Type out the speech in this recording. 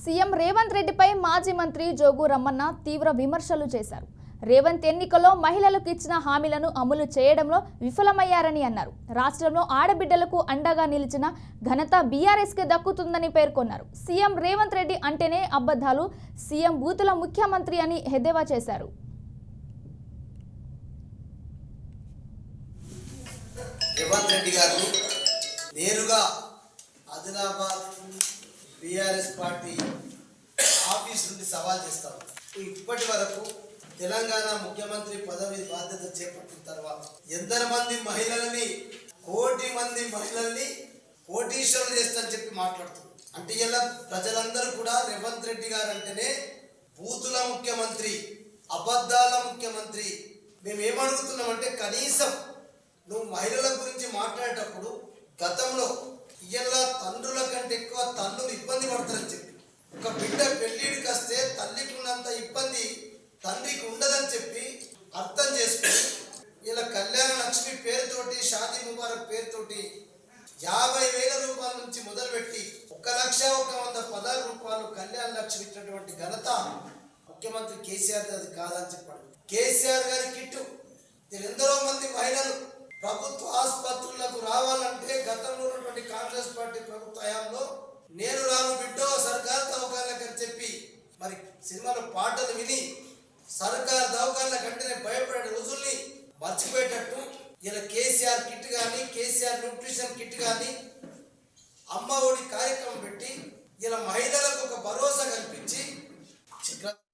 CM Revanth రెడ్డిపై మాజీ మంత్రి జోగు రమణ తీవ్ర విమర్శలు చేశారు. రేవంత్ ఎన్నికల్లో మహిళలకు ఇచ్చిన హామీలను అమలు చేయడంలో విఫలమయ్యారని అన్నారు. రాష్ట్రంలో ఆడబిడ్డలకు అండగా నిలిచిన ఘనత బీఆర్ఎస్కే దక్కుతుందని పేర్కొన్నారు. సీఎం రేవంత్ రెడ్డి అంటేనే అబద్ధాలు, సీఎం బూతుల ముఖ్యమంత్రి అని ఎద్దేవా చేశారు. రేవంత్ రెడ్డి గారిని నేరుగా ఆదిలాబాద్ బీఆర్ఎస్ పార్టీ ఆఫీస్ నుండి సవాల్ చేస్తాం. ఇప్పటి వరకు తెలంగాణ ముఖ్యమంత్రి పదవి బాధ్యత చేపట్టిన తర్వాత ఎందరు మంది మహిళలని, కోటి మంది మహిళల్ని కోటీశ్వరులు చేస్తారని చెప్పి మాట్లాడుతున్నారు. అంటే ఇలా ప్రజలందరూ కూడా రేవంత్ రెడ్డి గారు అంటేనే బూతుల ముఖ్యమంత్రి, అబద్ధాల ముఖ్యమంత్రి. మేము ఏమడుగుతున్నామంటే కనీసం నువ్వు మహిళల గురించి మాట్లాడేటప్పుడు గతంలో ఇలా తండ్రుల కంటే ఎక్కువ తల్లులు ఇబ్బంది పడతారని చెప్పి, ఒక బిడ్డ పెళ్లిడికి వస్తే తల్లికి ఉన్నంత ఇబ్బంది తండ్రికి ఉండదని చెప్పి అర్థం చేసుకుని ఇలా కళ్యాణ లక్ష్మి పేరుతోటి, షాదీ ముబారక్ పేరుతోటి 50,000 రూపాయల నుంచి మొదలుపెట్టి 1,01,100 రూపాయలు కళ్యాణ లక్ష్మి ఇచ్చినటువంటి ఘనత ముఖ్యమంత్రి కేసీఆర్ అది కాదని చెప్పాడు. కేసీఆర్ గారి కిట్టు ఎందరో మంది మహిళలు ప్రభుత్వ ఆసుపత్రులకు రావాలంటే గతంలో ఉన్నటువంటి కాంగ్రెస్ పార్టీ ప్రభుత్వ హయాంలో నేను రాను బిడ్డో సర్కార్ దవాఖానలకు చెప్పి మరి సినిమాలో పాటలు విని సర్కార్ దవాఖాన కంటేనే భయపడే రోజుల్ని మర్చిపోయేటట్టు ఇలా కేసీఆర్ కిట్ కానీ, కేసీఆర్ న్యూట్రిషన్ కిట్ కానీ, అమ్మ ఒడి కార్యక్రమం పెట్టి ఇలా మహిళలకు ఒక భరోసా కల్పించి